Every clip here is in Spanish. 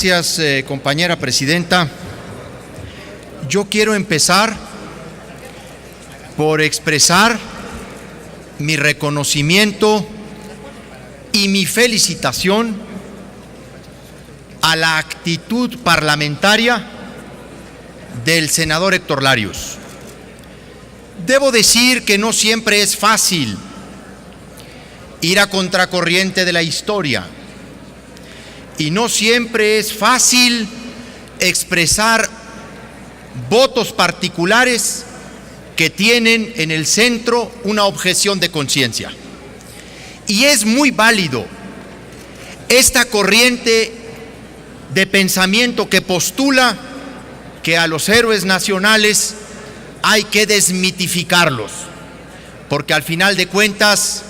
Gracias, compañera presidenta. Yo quiero empezar por expresar mi reconocimiento y mi felicitación a la actitud parlamentaria del senador Héctor Larios. Debo decir que no siempre es fácil ir a contracorriente de la historia y no siempre es fácil expresar votos particulares que tienen en el centro una objeción de conciencia. Y es muy válido esta corriente de pensamiento que postula que a los héroes nacionales hay que desmitificarlos, porque al final de cuentas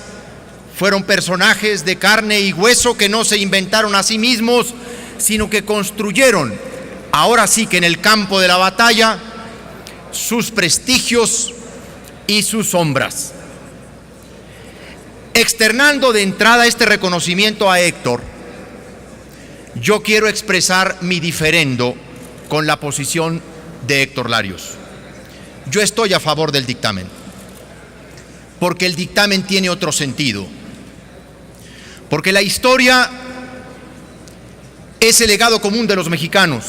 fueron personajes de carne y hueso que no se inventaron a sí mismos, sino que construyeron, ahora sí que en el campo de la batalla, sus prestigios y sus sombras. Externando de entrada este reconocimiento a Héctor, yo quiero expresar mi diferendo con la posición de Héctor Larios. Yo estoy a favor del dictamen, porque el dictamen tiene otro sentido. Porque la historia es el legado común de los mexicanos,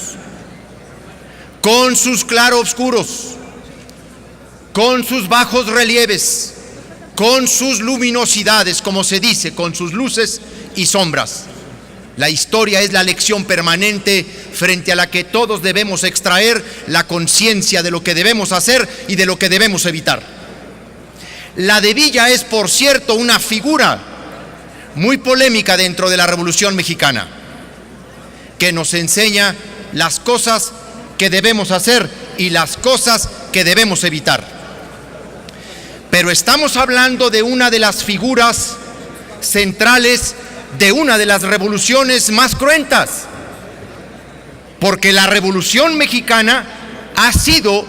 con sus claroscuros, con sus bajos relieves, con sus luminosidades, como se dice, con sus luces y sombras. La historia es la lección permanente frente a la que todos debemos extraer la conciencia de lo que debemos hacer y de lo que debemos evitar. La de Villa es, por cierto, una figura muy polémica dentro de la Revolución Mexicana, que nos enseña las cosas que debemos hacer y las cosas que debemos evitar. Pero estamos hablando de una de las figuras centrales de una de las revoluciones más cruentas, porque la Revolución Mexicana ha sido,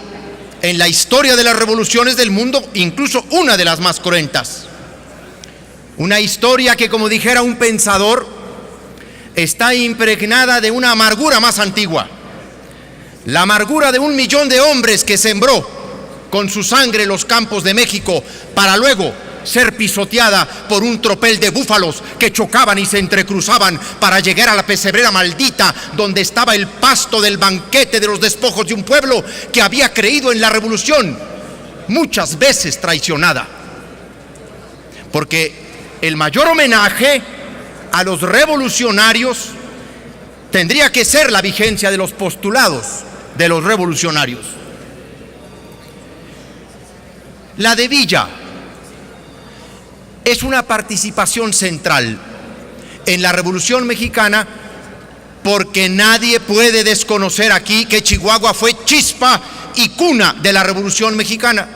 en la historia de las revoluciones del mundo, incluso una de las más cruentas. Una historia que, como dijera un pensador, está impregnada de una amargura más antigua. La amargura de 1 millón de hombres que sembró con su sangre los campos de México para luego ser pisoteada por un tropel de búfalos que chocaban y se entrecruzaban para llegar a la pesebrera maldita donde estaba el pasto del banquete de los despojos de un pueblo que había creído en la revolución, muchas veces traicionada. Porque el mayor homenaje a los revolucionarios tendría que ser la vigencia de los postulados de los revolucionarios. La de Villa es una participación central en la Revolución Mexicana, porque nadie puede desconocer aquí que Chihuahua fue chispa y cuna de la Revolución Mexicana.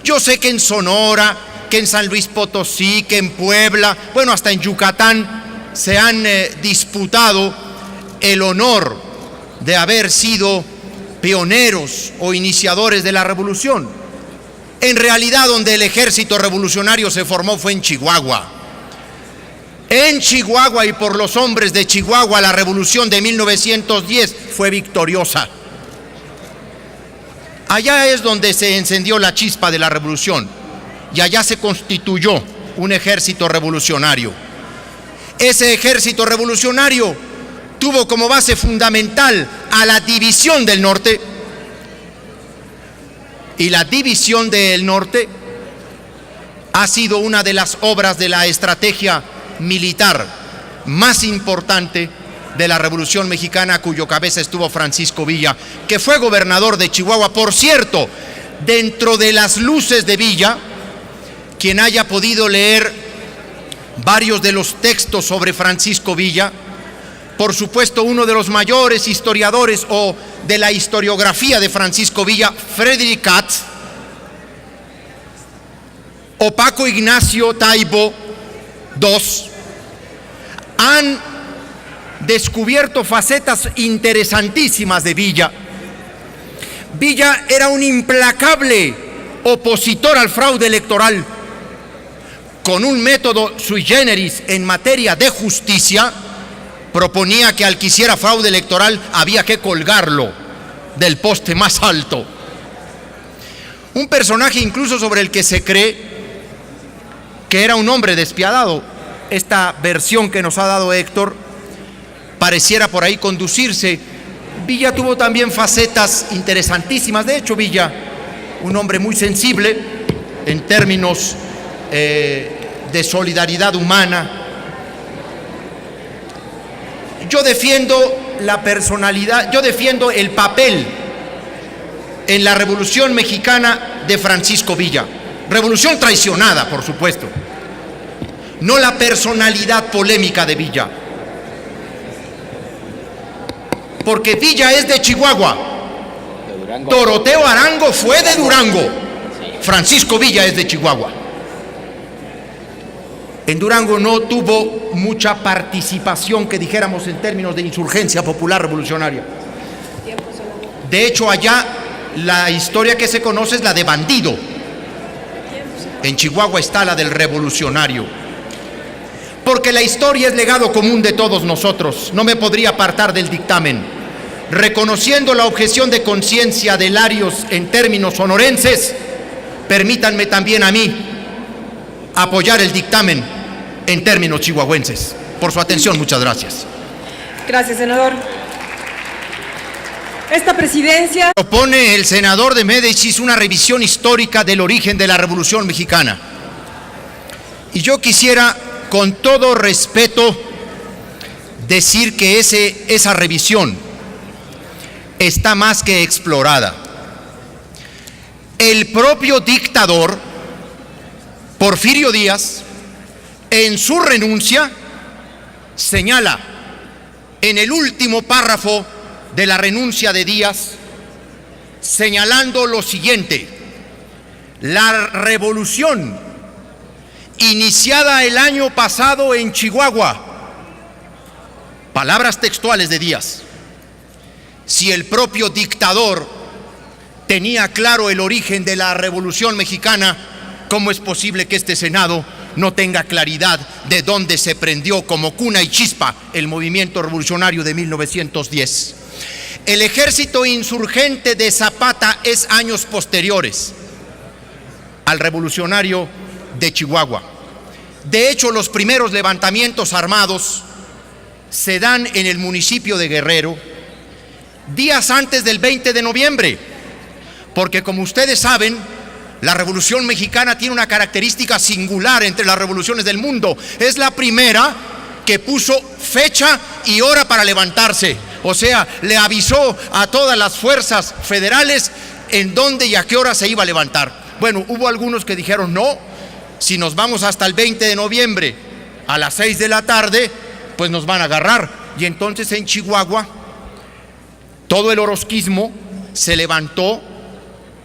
Yo sé que en Sonora, que en San Luis Potosí, que en Puebla, bueno, hasta en Yucatán se han disputado el honor de haber sido pioneros o iniciadores de la revolución. En realidad, donde el ejército revolucionario se formó fue en Chihuahua. En Chihuahua y por los hombres de Chihuahua, la revolución de 1910 fue victoriosa. Allá es donde se encendió la chispa de la revolución y allá se constituyó un ejército revolucionario. Ese ejército revolucionario tuvo como base fundamental a la división del norte. Y la división del norte ha sido una de las obras de la estrategia militar más importante de la Revolución Mexicana, cuyo cabeza estuvo Francisco Villa, que fue gobernador de Chihuahua. Por cierto, dentro de las luces de Villa, quien haya podido leer varios de los textos sobre Francisco Villa, por supuesto, uno de los mayores historiadores o de la historiografía de Francisco Villa, Frederick Katz, o Paco Ignacio Taibo II, han descubierto facetas interesantísimas de Villa. Villa era un implacable opositor al fraude electoral, con un método sui generis en materia de justicia, proponía que al que hiciera fraude electoral había que colgarlo del poste más alto. Un personaje incluso sobre el que se cree que era un hombre despiadado. Esta versión que nos ha dado Héctor pareciera por ahí conducirse. Villa tuvo también facetas interesantísimas. De hecho, Villa, un hombre muy sensible en términos de solidaridad humana. Yo defiendo la personalidad, yo defiendo el papel en la Revolución Mexicana de Francisco Villa. Revolución traicionada, por supuesto. No la personalidad polémica de Villa. Porque Villa es de Chihuahua. Doroteo Arango fue de Durango. Francisco Villa es de Chihuahua. En Durango no tuvo mucha participación, que dijéramos, en términos de insurgencia popular revolucionaria. De hecho, allá la historia que se conoce es la de bandido. En Chihuahua está la del revolucionario. Porque la historia es legado común de todos nosotros. No me podría apartar del dictamen. Reconociendo la objeción de conciencia de Larios en términos sonorenses, permítanme también a mí apoyar el dictamen en términos chihuahuenses. Por su atención, muchas gracias. Gracias, senador. Esta presidencia propone el senador de Médicis una revisión histórica del origen de la Revolución Mexicana. Y yo quisiera, con todo respeto, decir que esa revisión está más que explorada. El propio dictador, Porfirio Díaz, en su renuncia, señala en el último párrafo de la renuncia de Díaz, señalando lo siguiente: la revolución iniciada el año pasado en Chihuahua, palabras textuales de Díaz. Si el propio dictador tenía claro el origen de la Revolución Mexicana, ¿cómo es posible que este Senado no tenga claridad de dónde se prendió como cuna y chispa el movimiento revolucionario de 1910? El ejército insurgente de Zapata es años posteriores al revolucionario de Chihuahua. De hecho, los primeros levantamientos armados se dan en el municipio de Guerrero días antes del 20 de noviembre, porque como ustedes saben, la Revolución Mexicana tiene una característica singular entre las revoluciones del mundo. Es la primera que puso fecha y hora para levantarse. O sea, le avisó a todas las fuerzas federales en dónde y a qué hora se iba a levantar. Bueno, hubo algunos que dijeron no, si nos vamos hasta el 20 de noviembre a las 6 de la tarde, pues nos van a agarrar. Y entonces en Chihuahua, todo el orosquismo se levantó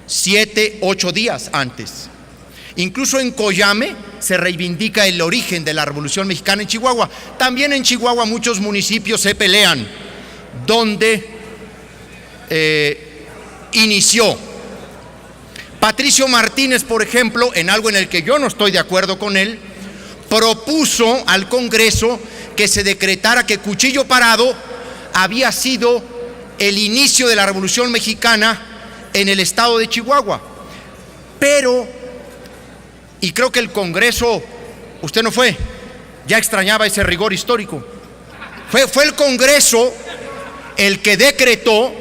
7, 8 días antes. Incluso en Coyame se reivindica el origen de la Revolución Mexicana en Chihuahua. También en Chihuahua muchos municipios se pelean donde inició. Patricio Martínez, por ejemplo, en algo en el que yo no estoy de acuerdo con él, propuso al Congreso que se decretara que Cuchillo Parado había sido el inicio de la Revolución Mexicana en el estado de Chihuahua. Pero, y creo que el Congreso, usted no fue, ya extrañaba ese rigor histórico. Fue el Congreso el que decretó,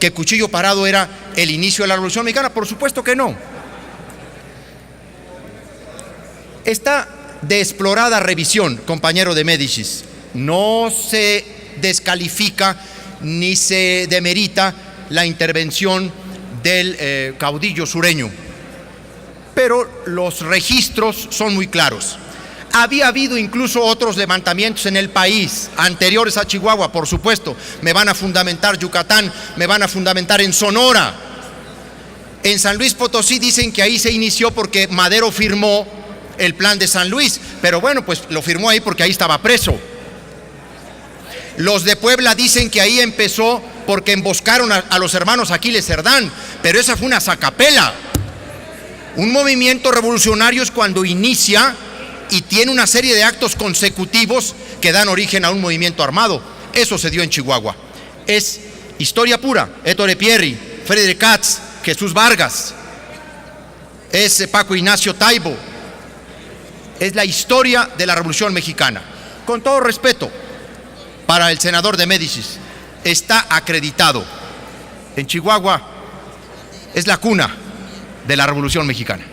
que Cuchillo Parado era el inicio de la Revolución Mexicana. Por supuesto que no. Esta desexplorada revisión, compañero de Médicis, no se descalifica ni se demerita la intervención del caudillo sureño, pero los registros son muy claros. Había habido incluso otros levantamientos en el país, anteriores a Chihuahua, por supuesto. Me van a fundamentar Yucatán, me van a fundamentar en Sonora. En San Luis Potosí dicen que ahí se inició porque Madero firmó el plan de San Luis, pero bueno, pues lo firmó ahí porque ahí estaba preso. Los de Puebla dicen que ahí empezó porque emboscaron a los hermanos Aquiles Cerdán, pero esa fue una sacapela. Un movimiento revolucionario es cuando inicia y tiene una serie de actos consecutivos que dan origen a un movimiento armado. Eso se dio en Chihuahua. Es historia pura. Ettore Pierri, Friedrich Katz, Jesús Vargas, es Paco Ignacio Taibo. Es la historia de la Revolución Mexicana. Con todo respeto para el senador de Médicis, está acreditado. En Chihuahua es la cuna de la Revolución Mexicana.